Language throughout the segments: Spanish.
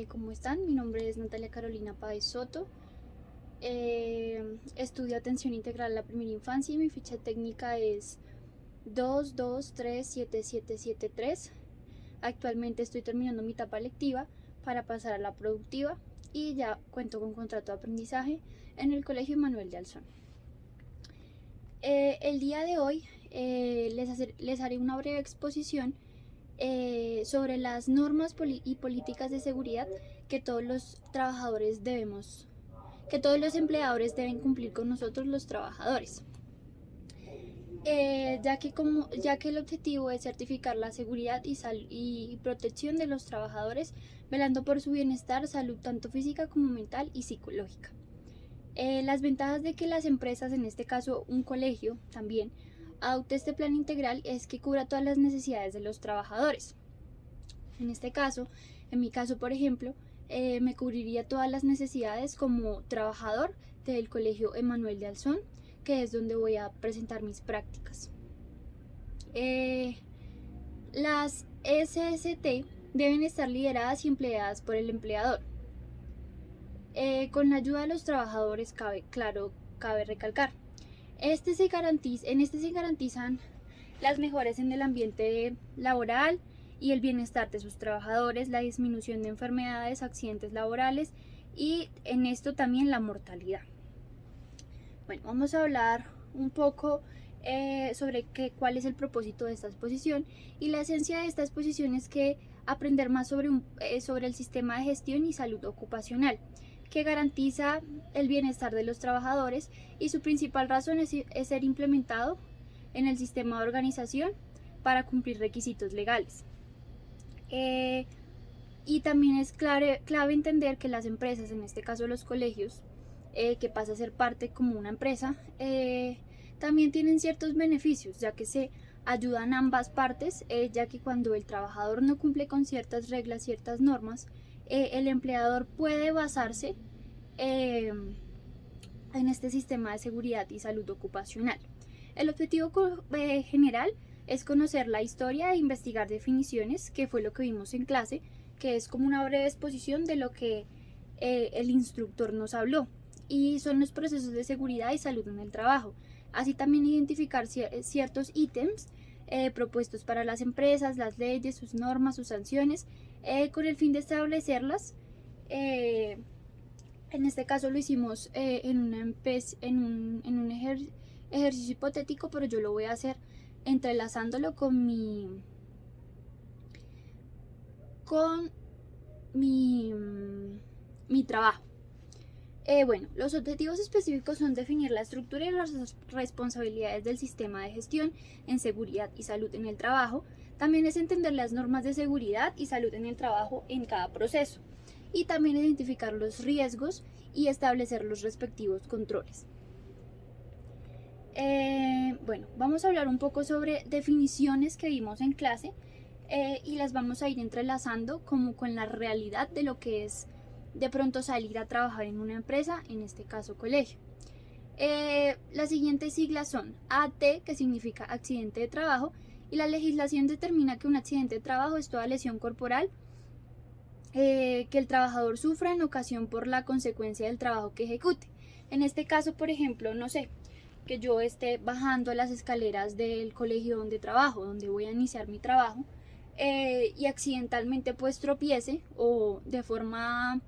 ¿Cómo están? Mi nombre es Natalia Carolina Páez Soto. Estudio Atención Integral a la Primera Infancia y mi ficha técnica es 2237773. Actualmente estoy terminando mi etapa lectiva para pasar a la productiva y ya cuento con contrato de aprendizaje en el Colegio Manuel de Alzón. El día de hoy les haré una breve exposición sobre las normas y políticas de seguridad que todos los que todos los empleadores deben cumplir con nosotros los trabajadores. Ya que el objetivo es certificar la seguridad y protección de los trabajadores, velando por su bienestar, salud tanto física como mental y psicológica. Las ventajas de que las empresas, en este caso un colegio también, adopte este plan integral es que cubra todas las necesidades de los trabajadores. En mi caso, por ejemplo, me cubriría todas las necesidades como trabajador del Colegio Emanuel de Alzón, que es donde voy a presentar mis prácticas. Las SST deben estar lideradas y empleadas por el empleador. Con la ayuda de los trabajadores, cabe recalcar. En este se garantizan las mejoras en el ambiente laboral y el bienestar de sus trabajadores, la disminución de enfermedades, accidentes laborales y en esto también la mortalidad. Bueno, vamos a hablar un poco sobre cuál es el propósito de esta exposición, y la esencia de esta exposición es que aprender más sobre el sistema de gestión y salud ocupacional, que garantiza el bienestar de los trabajadores, y su principal razón es ser implementado en el sistema de organización para cumplir requisitos legales. Y también es clave entender que las empresas, en este caso los colegios, que pasa a ser parte como una empresa, también tienen ciertos beneficios, ya que se ayudan ambas partes, ya que cuando el trabajador no cumple con ciertas reglas, ciertas normas, el empleador puede basarse en este sistema de seguridad y salud ocupacional. El objetivo general es conocer la historia e investigar definiciones, que fue lo que vimos en clase, que es como una breve exposición de lo que el instructor nos habló, y son los procesos de seguridad y salud en el trabajo. Así también identificar ciertos ítems propuestos para las empresas, las leyes, sus normas, sus sanciones, con el fin de establecerlas. En este caso lo hicimos en un ejercicio hipotético, pero yo lo voy a hacer entrelazándolo con mi trabajo. Los objetivos específicos son definir la estructura y las responsabilidades del sistema de gestión en seguridad y salud en el trabajo. También es entender las normas de seguridad y salud en el trabajo en cada proceso, y también identificar los riesgos y establecer los respectivos controles. Vamos a hablar un poco sobre definiciones que vimos en clase, y las vamos a ir entrelazando como con la realidad de lo que es de pronto salir a trabajar en una empresa, en este caso colegio. Las siguientes siglas son AT, que significa accidente de trabajo, y la legislación determina que un accidente de trabajo es toda lesión corporal que el trabajador sufra en ocasión por la consecuencia del trabajo que ejecute. En este caso, por ejemplo, no sé, que yo esté bajando las escaleras del colegio donde trabajo, donde voy a iniciar mi trabajo, y accidentalmente pues tropiece, o de forma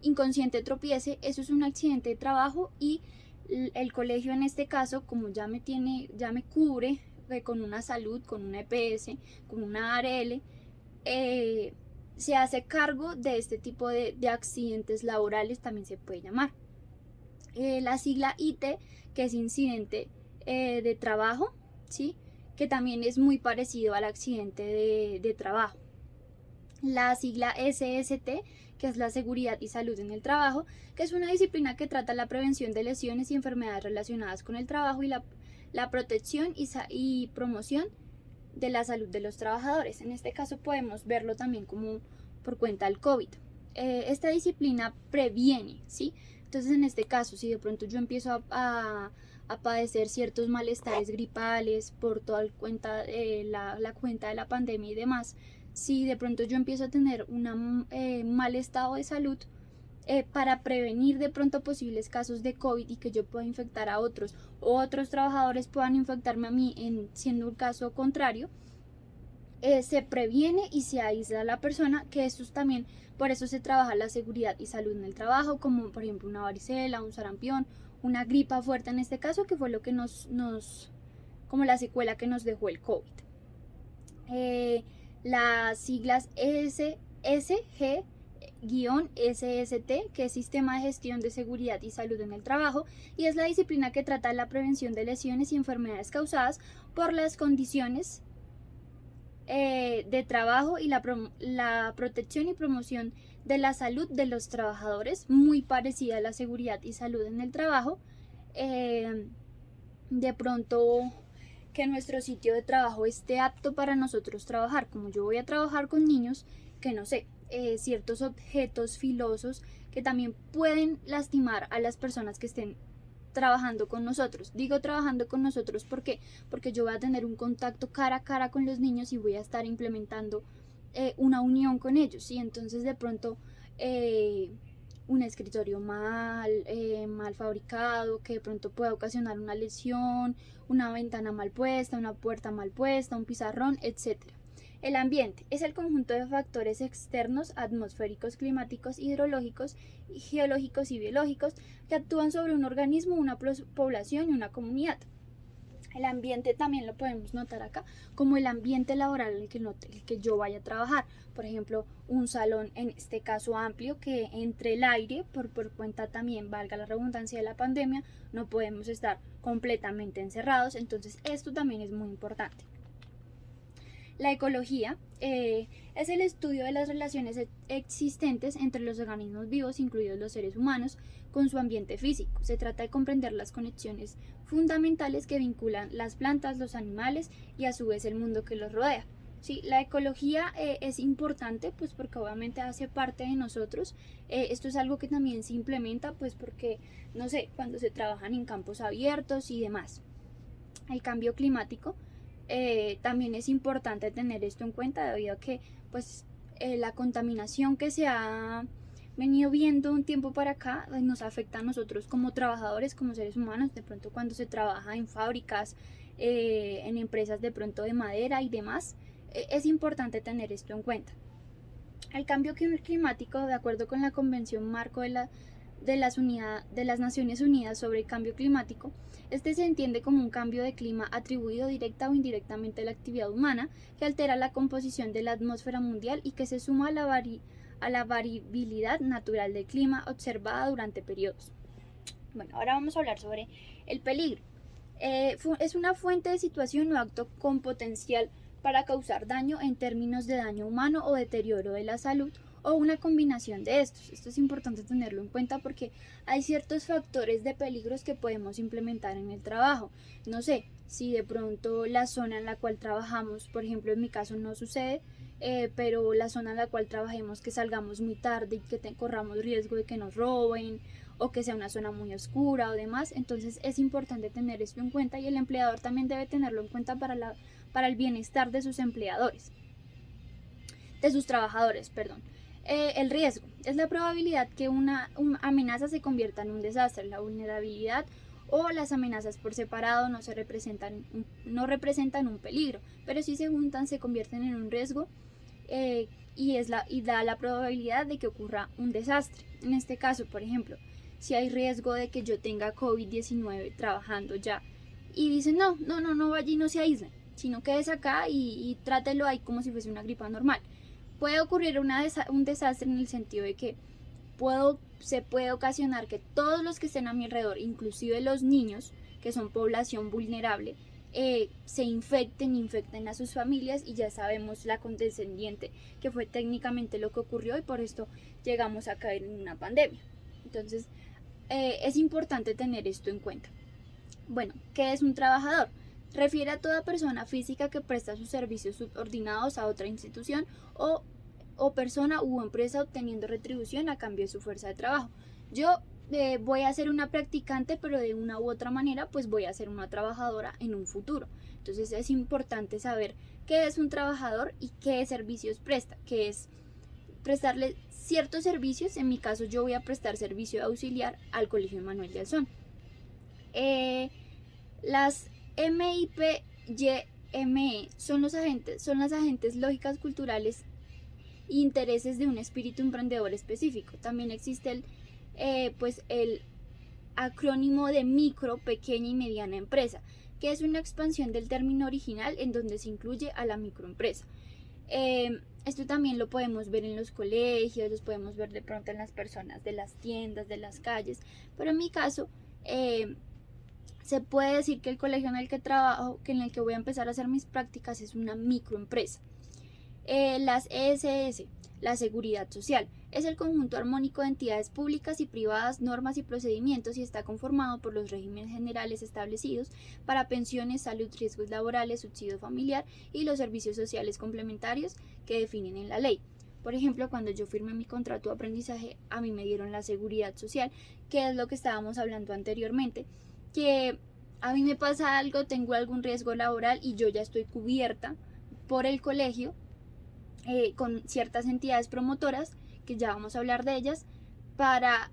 inconsciente tropiece. Eso es un accidente de trabajo, y el colegio en este caso, como ya me cubre con una salud, con una EPS, con una ARL, se hace cargo de este tipo de accidentes laborales, también se puede llamar. La sigla IT, que es incidente de trabajo, ¿sí? Que también es muy parecido al accidente de trabajo. La sigla SST, que es la seguridad y salud en el trabajo, que es una disciplina que trata la prevención de lesiones y enfermedades relacionadas con el trabajo, y la protección y promoción de la salud de los trabajadores. En este caso podemos verlo también como por cuenta del COVID. Esta disciplina previene, ¿sí? Entonces, en este caso, si de pronto yo empiezo a padecer ciertos malestares gripales por toda la cuenta de la pandemia y demás, si de pronto yo empiezo a tener un mal estado de salud, para prevenir de pronto posibles casos de COVID y que yo pueda infectar a otros o otros trabajadores puedan infectarme a mí siendo un caso contrario, se previene y se aísla a la persona, que esto también, por eso se trabaja la seguridad y salud en el trabajo, como por ejemplo una varicela, un sarampión, una gripa fuerte en este caso, que fue lo que como la secuela que nos dejó el COVID. Las siglas SG-SST, que es Sistema de Gestión de Seguridad y Salud en el Trabajo, y es la disciplina que trata la prevención de lesiones y enfermedades causadas por las condiciones de trabajo y la protección y promoción de la salud de los trabajadores, muy parecida a la seguridad y salud en el trabajo. De pronto que nuestro sitio de trabajo esté apto para nosotros trabajar, como yo voy a trabajar con niños, que no sé, ciertos objetos filosos que también pueden lastimar a las personas que estén trabajando con nosotros. Digo trabajando con nosotros porque yo voy a tener un contacto cara a cara con los niños y voy a estar implementando una unión con ellos, ¿sí? Entonces de pronto un escritorio mal fabricado que de pronto pueda ocasionar una lesión, una ventana mal puesta, una puerta mal puesta, un pizarrón, etc. El ambiente es el conjunto de factores externos, atmosféricos, climáticos, hidrológicos, geológicos y biológicos que actúan sobre un organismo, una población y una comunidad. El ambiente también lo podemos notar acá como el ambiente laboral en el que yo vaya a trabajar. Por ejemplo, un salón en este caso amplio que entre el aire, por cuenta también, valga la redundancia de la pandemia, no podemos estar completamente encerrados. Entonces esto también es muy importante. La ecología es el estudio de las relaciones existentes entre los organismos vivos, incluidos los seres humanos, con su ambiente físico. Se trata de comprender las conexiones fundamentales que vinculan las plantas, los animales y a su vez el mundo que los rodea. Sí, la ecología es importante pues porque obviamente hace parte de nosotros. Esto es algo que también se implementa pues porque, no sé, cuando se trabajan en campos abiertos y demás. El cambio climático. También es importante tener esto en cuenta debido a que pues la contaminación que se ha venido viendo un tiempo para acá nos afecta a nosotros como trabajadores, como seres humanos. De pronto cuando se trabaja en fábricas, en empresas de pronto de madera y demás, es importante tener esto en cuenta. El cambio climático, de acuerdo con la Convención Marco de las Naciones Unidas sobre el Cambio Climático, este se entiende como un cambio de clima atribuido directa o indirectamente a la actividad humana que altera la composición de la atmósfera mundial y que se suma a la variabilidad natural del clima observada durante periodos. Bueno, ahora vamos a hablar sobre el peligro. Es una fuente de situación o acto con potencial para causar daño en términos de daño humano o deterioro de la salud o una combinación de estos. Esto es importante tenerlo en cuenta porque hay ciertos factores de peligros que podemos implementar en el trabajo. No sé, si de pronto la zona en la cual trabajamos, por ejemplo en mi caso no sucede, pero la zona en la cual trabajemos que salgamos muy tarde y que corramos riesgo de que nos roben o que sea una zona muy oscura o demás, entonces es importante tener esto en cuenta y el empleador también debe tenerlo en cuenta para el bienestar de sus empleadores, de sus trabajadores, perdón. El riesgo es la probabilidad que una amenaza se convierta en un desastre. La vulnerabilidad o las amenazas por separado no representan un peligro, pero si se juntan se convierten en un riesgo y da la probabilidad de que ocurra un desastre. En este caso, por ejemplo, si hay riesgo de que yo tenga COVID-19 trabajando ya y dicen no vaya y no se aíslen, sino quédese acá y trátelo ahí como si fuese una gripa normal. Puede ocurrir un desastre en el sentido de que se puede ocasionar que todos los que estén a mi alrededor, inclusive los niños, que son población vulnerable, se infecten a sus familias y ya sabemos la condescendiente que fue técnicamente lo que ocurrió y por esto llegamos a caer en una pandemia. Entonces es importante tener esto en cuenta. Bueno, ¿qué es un trabajador? Refiere a toda persona física que presta sus servicios subordinados a otra institución o persona u empresa obteniendo retribución a cambio de su fuerza de trabajo. Yo voy a ser una practicante, pero de una u otra manera pues voy a ser una trabajadora en un futuro. Entonces es importante saber qué es un trabajador y qué servicios presta, que es prestarle ciertos servicios. En mi caso yo voy a prestar servicio auxiliar al Colegio Manuel de Alzón. Las MIPYME son las agentes lógicas culturales e intereses de un espíritu emprendedor específico. También existe el acrónimo de micro, pequeña y mediana empresa, que es una expansión del término original en donde se incluye a la microempresa. Esto también lo podemos ver en los colegios, los podemos ver de pronto en las personas de las tiendas, de las calles, pero en mi caso se puede decir que el colegio en el que trabajo, en el que voy a empezar a hacer mis prácticas, es una microempresa. Las ESS, la seguridad social, es el conjunto armónico de entidades públicas y privadas, normas y procedimientos, y está conformado por los regímenes generales establecidos para pensiones, salud, riesgos laborales, subsidio familiar y los servicios sociales complementarios que definen en la ley. Por ejemplo, cuando yo firmé mi contrato de aprendizaje, a mí me dieron la seguridad social, que es lo que estábamos hablando anteriormente, que a mí me pasa algo, tengo algún riesgo laboral y yo ya estoy cubierta por el colegio con ciertas entidades promotoras, que ya vamos a hablar de ellas, para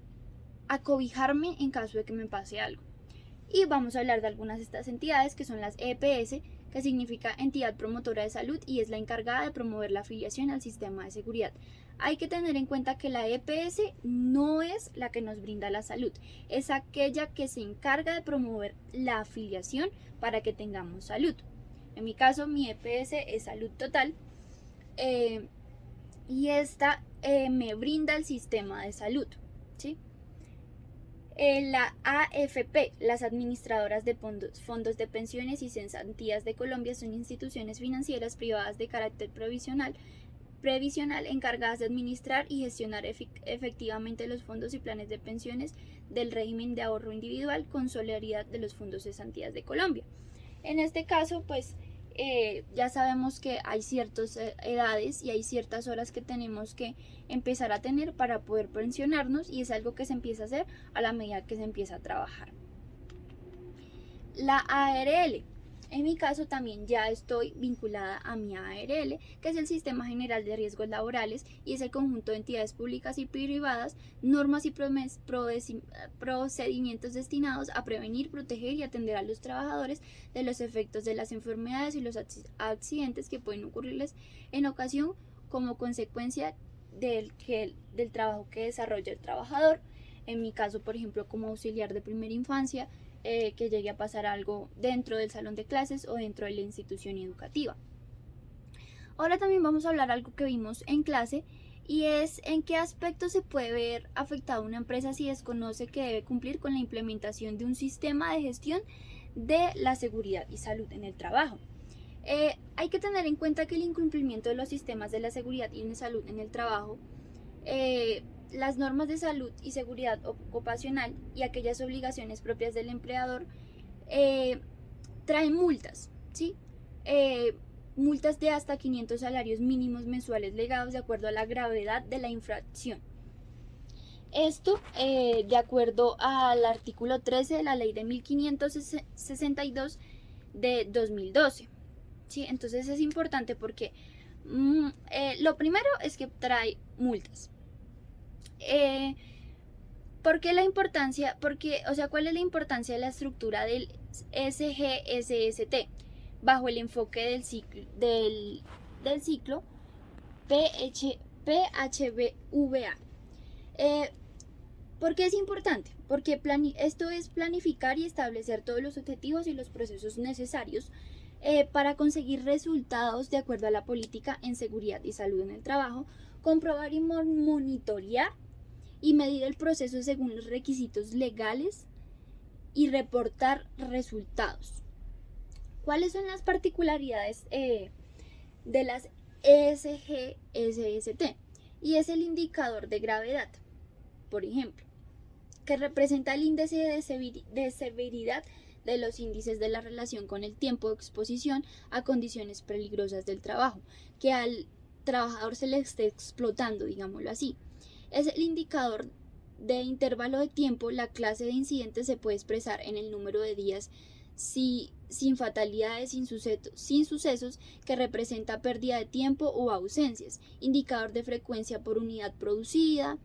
acobijarme en caso de que me pase algo. Y vamos a hablar de algunas de estas entidades, que son las EPS, que significa Entidad Promotora de Salud, y es la encargada de promover la afiliación al sistema de seguridad. Hay que tener en cuenta que la EPS no es la que nos brinda la salud, es aquella que se encarga de promover la afiliación para que tengamos salud. En mi caso, mi EPS es Salud Total, y esta me brinda el sistema de salud, ¿sí? La AFP, las administradoras de fondos de pensiones y cesantías de Colombia, son instituciones financieras privadas de carácter previsional encargadas de administrar y gestionar efectivamente los fondos y planes de pensiones del régimen de ahorro individual con solidaridad de los fondos de cesantías de Colombia. En este caso, pues ya sabemos que hay ciertas edades y hay ciertas horas que tenemos que empezar a tener para poder pensionarnos, y es algo que se empieza a hacer a la medida que se empieza a trabajar. La ARL, en mi caso también ya estoy vinculada a mi ARL, que es el Sistema General de Riesgos Laborales, y es el conjunto de entidades públicas y privadas, normas y procedimientos destinados a prevenir, proteger y atender a los trabajadores de los efectos de las enfermedades y los accidentes que pueden ocurrirles en ocasión como consecuencia del trabajo que desarrolla el trabajador. En mi caso, por ejemplo, como auxiliar de primera infancia, que llegue a pasar algo dentro del salón de clases o dentro de la institución educativa. Ahora también vamos a hablar algo que vimos en clase, y es en qué aspectos se puede ver afectada una empresa si desconoce que debe cumplir con la implementación de un sistema de gestión de la seguridad y salud en el trabajo. Hay que tener en cuenta que el incumplimiento de los sistemas de la seguridad y de salud en el trabajo, las normas de salud y seguridad ocupacional y aquellas obligaciones propias del empleador traen multas, ¿sí? Multas de hasta 500 salarios mínimos mensuales legados de acuerdo a la gravedad de la infracción. Esto de acuerdo al artículo 13 de la ley de 1562 de 2012, ¿sí? Entonces es importante porque lo primero es que trae multas. ¿Por qué la importancia? ¿Cuál es la importancia de la estructura del SGSST bajo el enfoque del ciclo PHBVA? ¿Por qué es importante? Porque esto es planificar y establecer todos los objetivos y los procesos necesarios para conseguir resultados de acuerdo a la política en seguridad y salud en el trabajo, comprobar y monitorear y medir el proceso según los requisitos legales y reportar resultados. ¿Cuáles son las particularidades de las SGSST? Y es el indicador de gravedad, por ejemplo, que representa el índice de severidad de los índices de la relación con el tiempo de exposición a condiciones peligrosas del trabajo, que al trabajador se le esté explotando, digámoslo así. Es el indicador de intervalo de tiempo. La clase de incidentes se puede expresar en el número de días sin fatalidades, sin sucesos que representa pérdida de tiempo o ausencias, indicador de frecuencia por unidad producida,